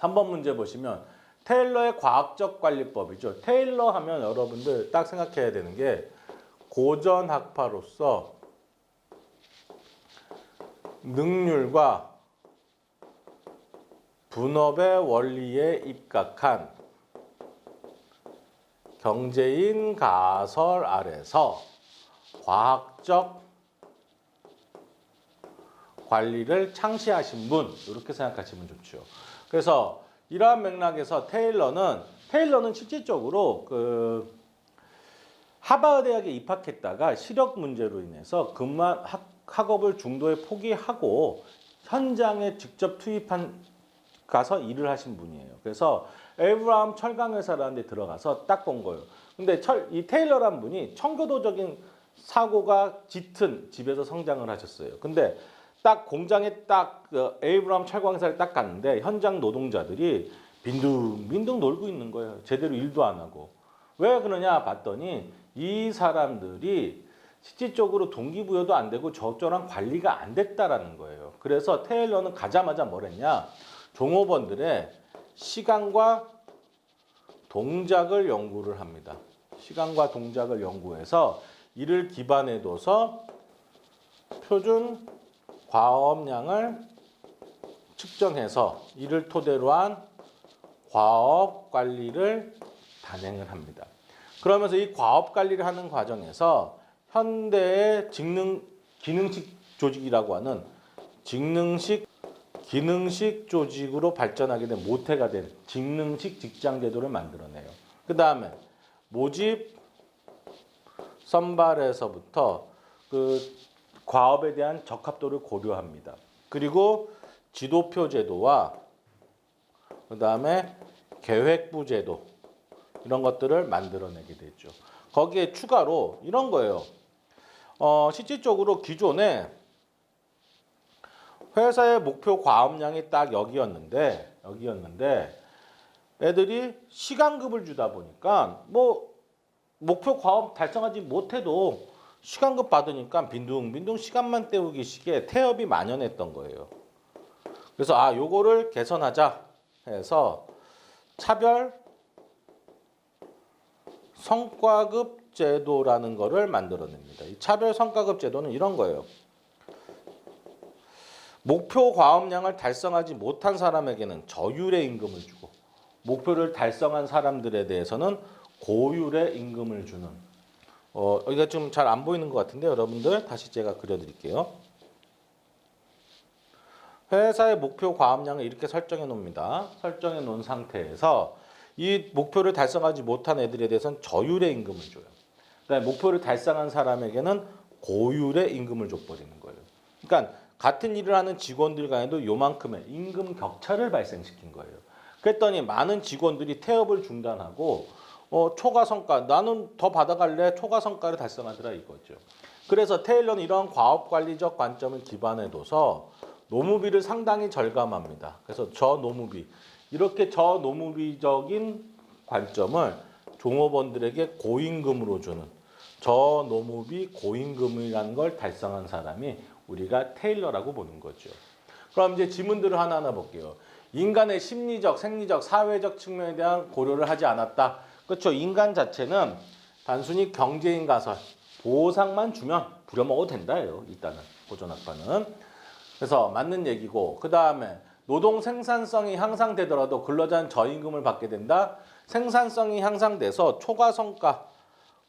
3번 문제 보시면 테일러의 과학적 관리법이죠. 테일러 하면 여러분들 딱 생각해야 되는 게 고전학파로서 능률과 분업의 원리에 입각한 경제인 가설 아래서 과학적 관리를 창시하신 분, 이렇게 생각하시면 좋죠. 그래서 이러한 맥락에서 테일러는 실질적으로 하버드 대학에 입학했다가 시력 문제로 인해서 학업을 중도에 포기하고 현장에 직접 가서 일을 하신 분이에요. 그래서 에이브라함 철강회사라는 데 들어가서 딱 본 거예요. 근데 이 테일러란 분이 청교도적인 사고가 짙은 집에서 성장을 하셨어요. 근데 딱 공장에 에이브라함 철강회사를 딱 갔는데 현장 노동자들이 빈둥빈둥 놀고 있는 거예요. 제대로 일도 안 하고. 왜 그러냐 봤더니 이 사람들이 실질적으로 동기부여도 안 되고 적절한 관리가 안 됐다라는 거예요. 그래서 테일러는 가자마자 뭘 했냐? 종업원들의 시간과 동작을 연구를 합니다. 시간과 동작을 연구해서 이를 기반에 둬서 표준 과업량을 측정해서 이를 토대로 한 과업 관리를 단행을 합니다. 그러면서 이 과업 관리를 하는 과정에서 현대의 기능식 조직이라고 하는 기능식 조직으로 발전하게 된 모태가 된 직능식 직장 제도를 만들어내요. 그 다음에 모집 선발에서부터 과업에 대한 적합도를 고려합니다. 그리고 지도표 제도와 그 다음에 계획부 제도 이런 것들을 만들어내게 되죠. 거기에 추가로 이런 거예요. 실질적으로 기존에 회사의 목표 과업량이 딱 여기였는데 애들이 시간급을 주다 보니까 목표 과업 달성하지 못해도 시간급 받으니까 빈둥빈둥 시간만 때우기식의 태업이 만연했던 거예요. 그래서 요거를 개선하자 해서 차별 성과급 제도라는 거를 만들어냅니다. 이 차별 성과급 제도는 이런 거예요. 목표 과업량을 달성하지 못한 사람에게는 저율의 임금을 주고 목표를 달성한 사람들에 대해서는 고율의 임금을 주는 여기가 좀 잘 안 보이는 것 같은데 여러분들 다시 제가 그려드릴게요. 회사의 목표 과업량을 이렇게 설정해 놓습니다. 설정해 놓은 상태에서 이 목표를 달성하지 못한 애들에 대해서는 저율의 임금을 줘요. 그다음에 목표를 달성한 사람에게는 고율의 임금을 줘버리는 거예요. 그러니까 같은 일을 하는 직원들 간에도 요만큼의 임금 격차를 발생시킨 거예요. 그랬더니 많은 직원들이 태업을 중단하고 초과 성과 나는 더 받아갈래 초과 성과를 달성하더라 이거죠. 그래서 테일러는 이러한 과업 관리적 관점을 기반에 둬서 노무비를 상당히 절감합니다. 그래서 저노무비 이렇게 저노무비적인 관점을 종업원들에게 고임금으로 주는 저노무비 고임금이라는 걸 달성한 사람이 우리가 테일러라고 보는 거죠. 그럼 이제 지문들을 하나하나 볼게요. 인간의 심리적, 생리적, 사회적 측면에 대한 고려를 하지 않았다. 그렇죠. 인간 자체는 단순히 경제인 가설, 보상만 주면 부려먹어도 된다예요. 일단은 고전학파는. 그래서 맞는 얘기고 그 다음에 노동 생산성이 향상되더라도 근로자는 저임금을 받게 된다. 생산성이 향상돼서 초과 성과,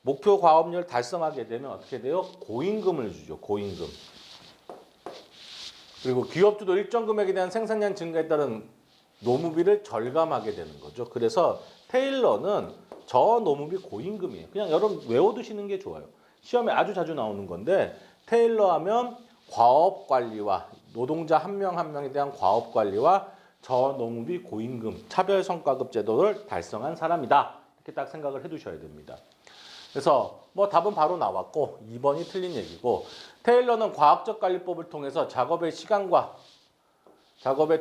목표 과업률 달성하게 되면 어떻게 돼요? 고임금을 주죠. 고임금. 그리고 기업주도 일정 금액에 대한 생산량 증가에 따른 노무비를 절감하게 되는 거죠. 그래서 테일러는 저노무비 고임금이에요. 그냥 여러분 외워두시는 게 좋아요. 시험에 아주 자주 나오는 건데 테일러 하면 과업 관리와 노동자 한 명 한 명에 대한 과업 관리와 저노무비 고임금 차별 성과급 제도를 달성한 사람이다. 이렇게 딱 생각을 해두셔야 됩니다. 그래서 답은 바로 나왔고 2번이 틀린 얘기고 테일러는 과학적 관리법을 통해서 작업의 시간과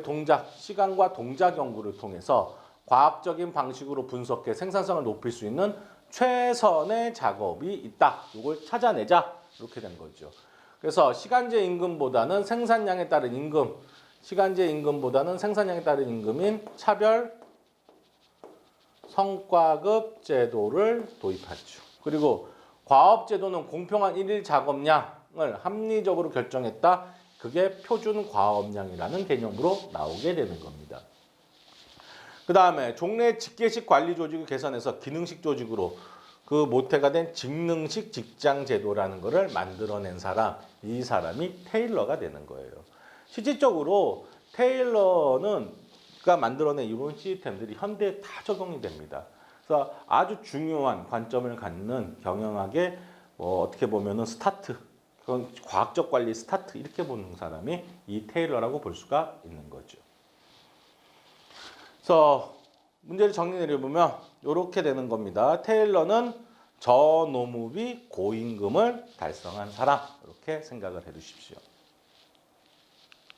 동작 연구를 통해서 과학적인 방식으로 분석해 생산성을 높일 수 있는 최선의 작업이 있다. 이걸 찾아내자. 이렇게 된 거죠. 그래서 시간제 임금보다는 생산량에 따른 임금, 시간제 임금보다는 생산량에 따른 임금인 차별 성과급 제도를 도입하죠. 그리고 과업 제도는 공평한 일일 작업량을 합리적으로 결정했다. 그게 표준 과업량이라는 개념으로 나오게 되는 겁니다. 그 다음에 종래 직계식 관리 조직을 개선해서 기능식 조직으로 그 모태가 된 직능식 직장 제도라는 것을 만들어낸 사람, 이 사람이 테일러가 되는 거예요. 실질적으로 테일러가 만들어낸 이런 시스템들이 현대에 다 적용이 됩니다. 그래서 아주 중요한 관점을 갖는 경영학의 어떻게 보면은 스타트, 과학적 관리 스타트 이렇게 보는 사람이 이 테일러라고 볼 수가 있는 거죠. 그래서 문제를 정리 내려보면 이렇게 되는 겁니다. 테일러는 저노무비 고임금을 달성한 사람 이렇게 생각을 해두십시오.